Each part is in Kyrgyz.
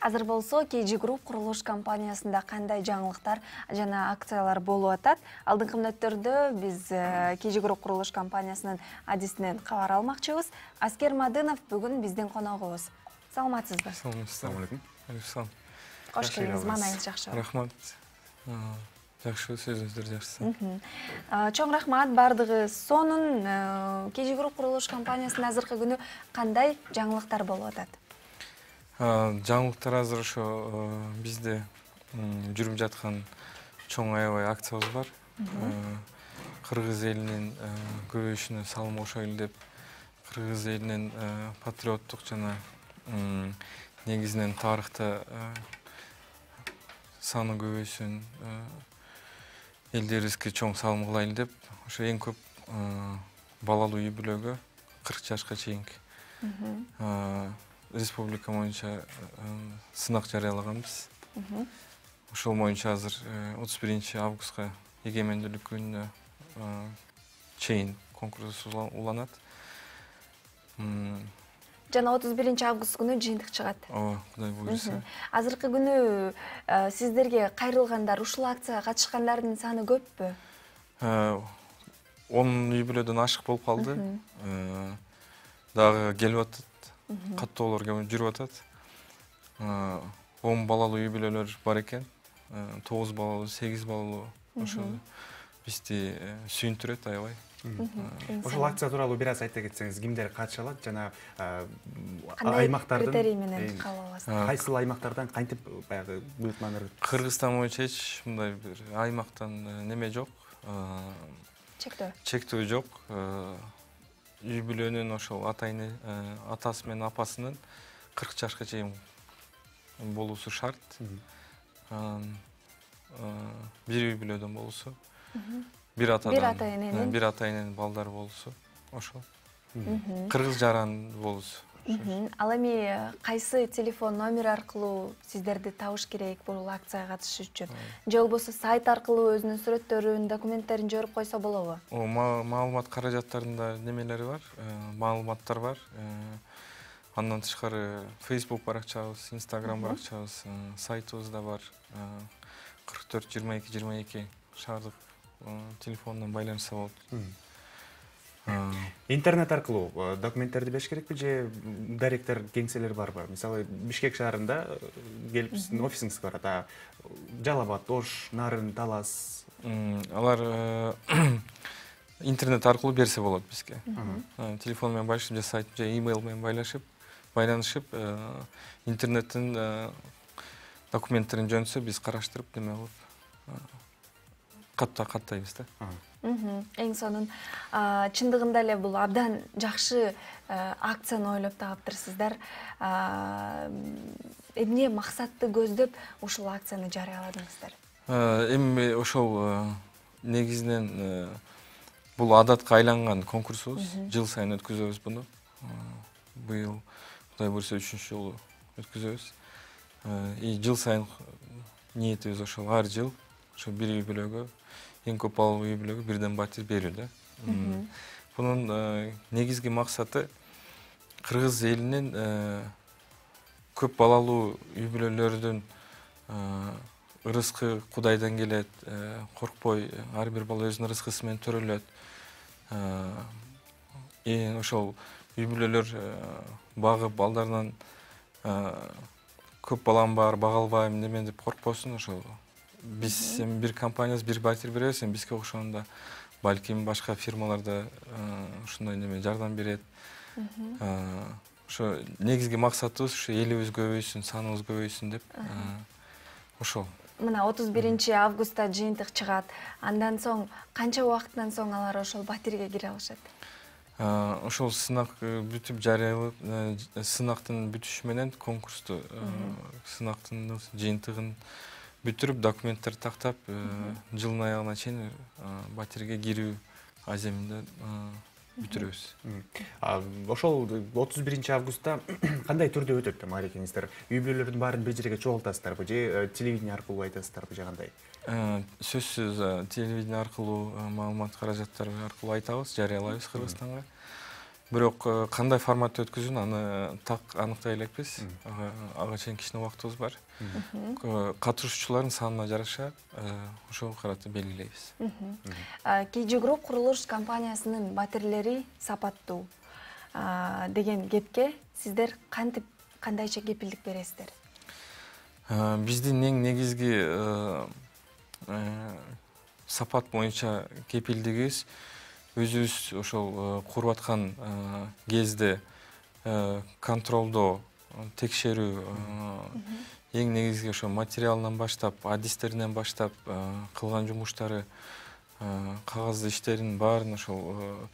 Азыр болсо KG Group курулуш компаниясында кандай жаңылыктар жана акциялар болуп атат? Алдыңкы мүнөттөрдө биз KG Group курулуш компаниясынын адисинен кабар алмакчыбыз. Аскер Мадынов бүгүн биздин коногубуз. Саламатсызбы? Assalomu alaykum. Alaykum. Кош келиңиз, маанайыңыз жакшы. Рахмат. Жакшы, сөзүңүздөр жакшы. Чоң рахмат, бардыгы сонун. KG Group курулуш компаниясында азыркы күнү кандай жаңылыктар болуп атат? Жаңылыктар азыр ошо бизде жүрүп жаткан чоң аябай акциябыз бар. Кыргыз элинин көбөйүшүнө салым кошойлу деп, кыргыз элинин патриоттук жана негизинен тарыхта саны көбөйсүн, элдерибизге чоң салым кылайлы деп, ошо эң көп балалуу үй бүлөгө 40 жашка чейинки республика боюнча сынак жарыялаганбыз. Ошол боюнча азыр 31 августка эгемендүүлүк күнүнө чейин конкурс уланат. Жана 31 август күнү жыйынтык чыгат. Ооба, Кудай буйруса. Азыркы күнү сиздерге кайрылгандар, ушул акцияга катышкандардын саны көппү? 10 үй бүлөдөн ашык болуп калды. Дагы келип атат. Каттоолор жүрүп атат. 10 балалуу үй бүлөлөр бар экен. 9 балалуу, 8 балалуу. Ошол бизди сүйүндүрөт аябай. Ошол акция тууралуу бир аз айта кетсеңиз, кимдер катыша алат жана аймактардын критерий менен кабыл кайсыл аймактардан кантип баягы буйрутманы? Кыргызстан боюнча эч мындай бир аймактан неме жок. Чектөө жок. Үй бүлөнүн ошол атасы менен апасынын 40 жашка чейин болуусу шарт. Бир үй бүлөдөн болуусу. Бир ата-эненин балдары болуусу. Ошол. Кыргыз жаран болуусу. Ал эми кайсы телефон номер аркылуу сиздерди табыш керек бул акцияга катышыш үчүн? Же болбосо сайт аркылуу өзүнүн сүрөттөрүн, документтерин жиберип койсо болобу? Маалымат каражаттарында немелери бар, маалыматтар бар. Андан тышкары Facebook баракчабыз, Instagram баракчабыз, сайтыбыз да бар. 44 22 22 шаардык телефондон байланышса болот. Интернет аркылуу документтерди бериш керекпи же даректер, кеңселер барбы? Мисалы, Бишкек шаарында келип сиздин офисиңизге барат. Жалал Абад, Ош, Нарын, Талас. Алар интернет аркылуу берсе болот бизге. Телефон менен байланышып же сайт же имейл менен байланышып, интернеттин документтерин жөнсө биз караштырып неме кылып каттайбыз да. Эң сонун. Чындыгында эле бул абдан жакшы акцияны ойлоп таптырсыздар. Эмне максатты көздөп ушул акцияны жарыяладыңыздар? Эми ошол негизинен бул адатка айланган конкурсубуз. Жыл сайын өткүзөбүз буну. Быйыл Кудай буйруса 3-чү жолу өткүзөбүз. Жыл сайын ниетибиз ошол, ар жыл ошо бир үй бүлөгө, эң көп балалуу үй бүлөгө бирден батир берүү да. Бунун негизги максаты кыргыз элинин көп балалуу үй бүлөлөрдүн ырыскы Кудайдан келет, коркпой ар бир бала өзүнүн ырыскысы менен төрөлөт. Ошол үй бүлөлөр багып балдарынан көп балам бар, бага албайм неме деп коркпосун. Ошол биз бир компаниябыз бир батир беребиз, бизге окшогонда балким башка фирмаларда ушундай неме жардам берет. Ошо негизги максатыбыз ушу элибиз көбөйсүн, саныбыз көбөйсүн деп. Ошол. Мына 31 августта жыйынтык чыгат. Андан соң канча убакыттан соң алар ошол батирге кире алышат? Ошол сынак бүтүп жарыялып, сынактын бүтүшү менен конкурсту, сынактын жыйынтыгын бүтүрүп, документтер тактап, жылдын аягына чейин батирге кирүү аземинде бүтүрөбүз. Ошол 31 августта кандай түрдө өтөт маарекеңиздер? Үй бүлөлөрдүн баарын бир жерге чогултасыздарбы же телевидение аркылуу айтасыздарбы же кандай? Сөзсүз телевидение аркылуу, маалымат каражаттары аркылуу айтабыз, жарыялайбыз Кыргызстанга. Бирок кандай форматта өткөзүүнү аны так аныктай элекпиз. Ага чейин кичине убактыбыз бар. Катышуучулардын санына жараша ошого карата белгилейбиз. KG Group курулуш компаниясынын батирлери сапаттуу деген кепке сиздер кандайча кепилдик бересиздер? Биздин эң негизги сапат боюнча кепилдигибиз өзүбүз ошол куруп аткан кезде контролдоо, текшерүү, эң негизги ошо материалынан баштап, адистеринен баштап кылган жумуштары, кагаз иштеринин баарын ошол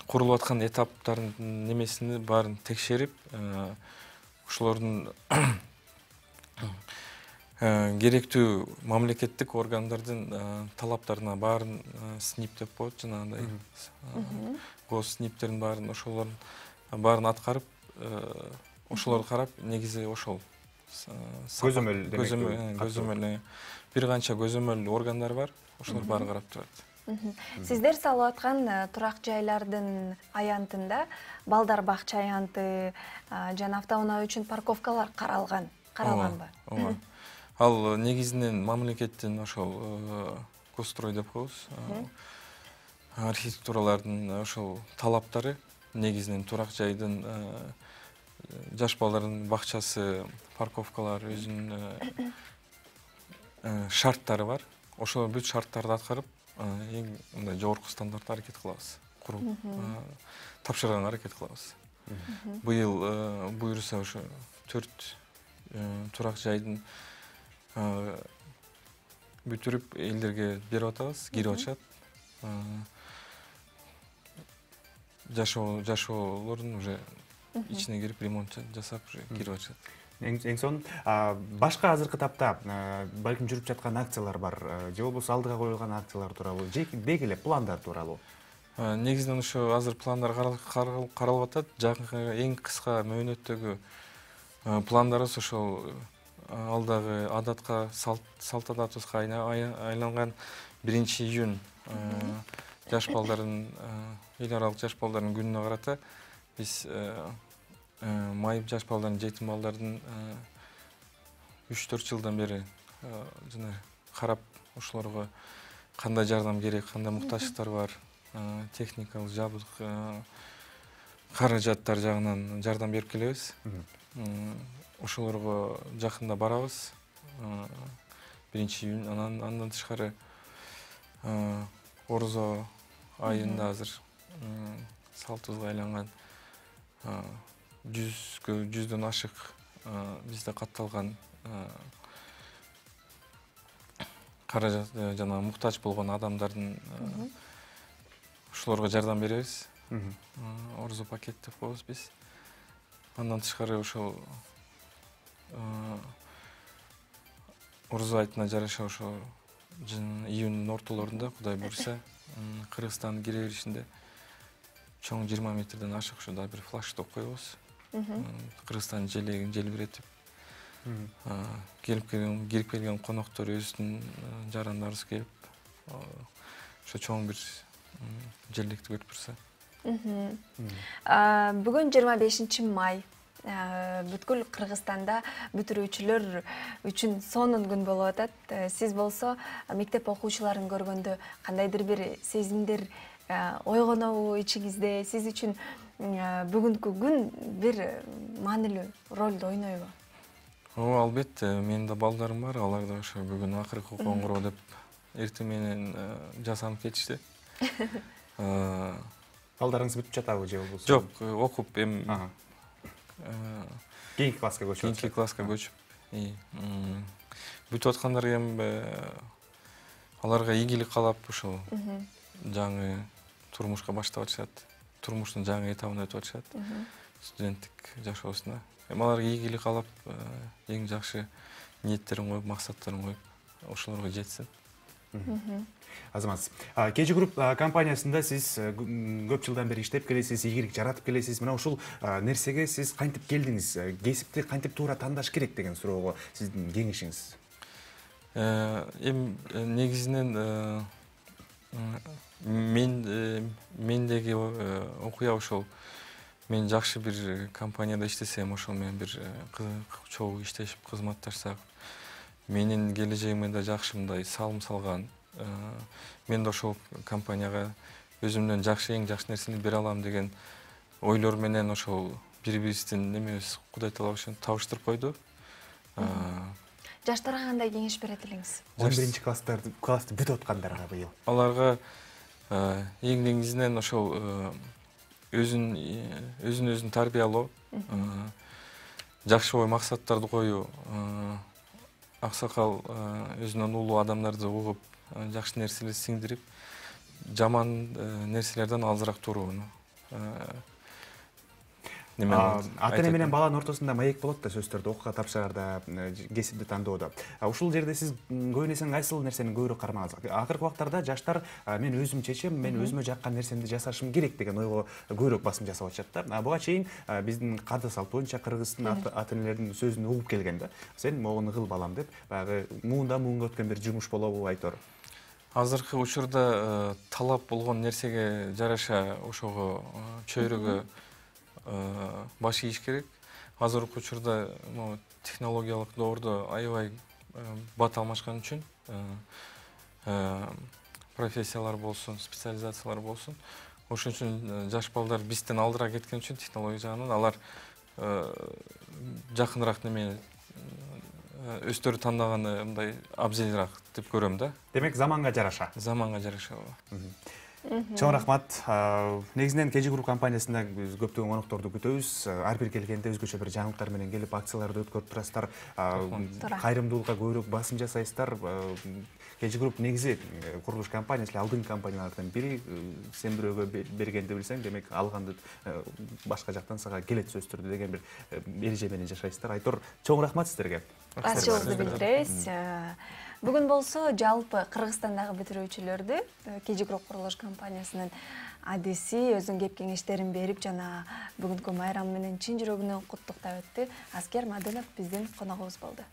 курулуп аткан этаптардын немесини баарын текшерип, ошолордун керектүү мамлекеттик органдардын талаптарына баарын СНИП деп коет, жанагындай госсНИПтердин баарын ошолордун баарын аткарып, ошолорду карап, негизи ошол көзөмөл бир канча көзөмөл органдар бар, ошолор баары карап турат. Сиздер салып аткан турак жайлардын аянтында балдар бакча аянты жана автоунаа үчүн парковкалар каралганбы? Ооба. Ал негизинен мамлекеттин ошол госстрой деп коебуз. Архитектуралардын ошол талаптары негизинен турак жайдын жаш балдардын бакчасы, парковкалар өзүнүн шарттары бар. Ошол бүт шарттарды аткарып, эң мындай жогорку стандартта аракет кылабыз. Куруп, тапшырганга аракет кылабыз. Быйыл буюрса ошо 4 турак жайдын бүтүрүп элдерге берип атабыз, кирип атышат. Жашоолордун уже ичине кирип ремонт жасап уже кирип атышат. Эң сонун башка азыркы тапта балким жүрүп жаткан акциялар бар, же болбосо алдыга коюлган акциялар тууралуу, же деги эле пландар тууралуу? Негизинен ошо азыр пландар каралып атат. Жакынкы эң кыска мөөнөттөгү пландарыбыз ошол алдагы адатка, салт адатыбызга айланган 1-июнь жаш балдардын эл аралык жаш балдардын күнүнө карата биз майып жаш балдардын, жетим балдардын 3-4 жылдан бери жана карап, ошолорго кандай жардам керек, кандай муктаждыктар бар, техникалык жабдык, каражаттар жагынан жардам берип келебиз. Ошолорго жакында барабыз. 1-июнь, андан тышкары Орзо айында азыр салтыбызга айланган 100дөн ашык бизде катталган каражат жана муктаж болгон адамдардын ошолорго жардам беребиз. Орзо пакет деп коебуз биз. Андан тышкары ошол Орзо айтына жараша ошо июньдун ортолорунда, Кудай буйрса, Кыргызстандын кире беришинде чоң 20 метрден ашык ошо да бир флагшток коебуз. Кыргызстандын желегин желбиретип, кирип келген коноктор өзүнүн жарандарыбыз келип, ошо чоң бир желекти көрүп турса. Бүгүн 25 май. Бүткүл Кыргызстанда бүтүрүүчүлөр үчүн сонун күн болуп атат. Сиз болсо мектеп окуучуларын көргөндө кандайдыр бир сезимдер ойгонобу ичиңизде? Сиз үчүн бүгүнкү күн бир маанилүү ролду ойнойбу? Ооба, албетте, менин да балдарым бар. Алар да ошо бүгүн акыркы коңгуроо деп эртең менен жасанып кетишти. Балдарыңыз бүтүп жатабы же болбосо? Жок, окуп эми кийинки класска көчүп. Кийинки класска көчүп. Бүтүп аткандарга эми аларга ийгилик каалап ошол жаңы турмушка баштап атышат. Турмуштун жаңы этабына өтүп атышат. Студенттик жашоосуна. Эми аларга ийгилик каалап, эң жакшы ниеттерин коюп, максаттарын коюп, ошолорго жетсин. Азамат, KG Group компаниясында сиз көп жылдан бери иштеп келесиз, ийгилик жаратып келесиз. Мына ушул нерсеге сиз кантип келдиңиз? Кесипти кантип туура тандаш керек деген суроого сиздин кеңешиңиз? Эми негизинен мендеги окуя ошол мен жакшы бир компанияда иштесем, ошол менен бир чогуу иштешип кызматташсак, менин келечегиме да жакшы мындай салым салган, мен да ошол компанияга өзүмдөн жакшы, эң жакшы нерсени бере алам деген ойлор менен ошол бири-бирибиздин немебиз Кудай таала ошентип табыштырып койду. Жаштарга кандай кеңеш берет элеңиз? 11-классты бүтүп аткандарга быйыл. Аларга эң негизинен ошол өзүн тарбиялоо, жакшы ой максаттарды коюу, аксакал өзүнөн улуу адамдарды угуп, жакшы нерселерди сиңдирип, жаман нерселерден алысыраак турууну. Ата эне менен баланын ортосунда маек болот да сөздөрдү окууга тапшыраарда, кесипти тандоодо. Ушул жерде сиз көбүнесе кайсыл нерсени көбүрөөк кармагансыз? Акыркы убактарда жаштар мен өзүм чечем, мен өзүмө жаккан нерсемди жасашым керек деген ойго көбүрөөк басым жасап атышат да. Буга чейин биздин каада салт боюнча кыргыздын ата энелеринин сөзүн угуп келген да. Сен могуну кыл балам деп, баягы муунга өткөн бир жумуш болобу айтор? Азыркы учурда талап болгон нерсеге жараша ошого чөйрөгө баш ийиш керек. Азыркы учурда технологиялык доордо аябай бат алмашкан үчүн профессиялар болсун, специализациялар болсун. Ошон үчүн жаш балдар бизден алдыра кеткен үчүн технология жагынан алар жакыныраак неме өздөрү тандаганы мындай абзелирак деп көрөм да. Демек заманга жараша. Заманга жараша. Чоң рахмат. Негизинен KG Group компаниясында биз көптөгөн конокторду күтөбүз. Ар бир келгенде өзгөчө бир жаңылыктар менен келип, акцияларды өткөрүп турасыздар. Кайрымдуулукка көбүрөөк басым жасайсыздар. KG Group негизи курулуш компаниясы, алдыңкы компаниялардан бири. Сен бирөөгө бергенди билсең, демек алганды башка жактан сага келет сөздөрдү деген бир эреже менен жашайсыздар. Айтор, чоң рахмат сиздерге. Ачыгыңызды билдиребиз. Бүгүн болсо жалпы Кыргызстандагы бүтүрүүчүлөрдү KG Group курулуш компаниясынын адиси өзүнүн кеп кеңештерин берип, жана бүгүнкү майрам менен чын жүрөгүнөн куттуктап өттү. Аскер Мадынов биздин коногубуз болду.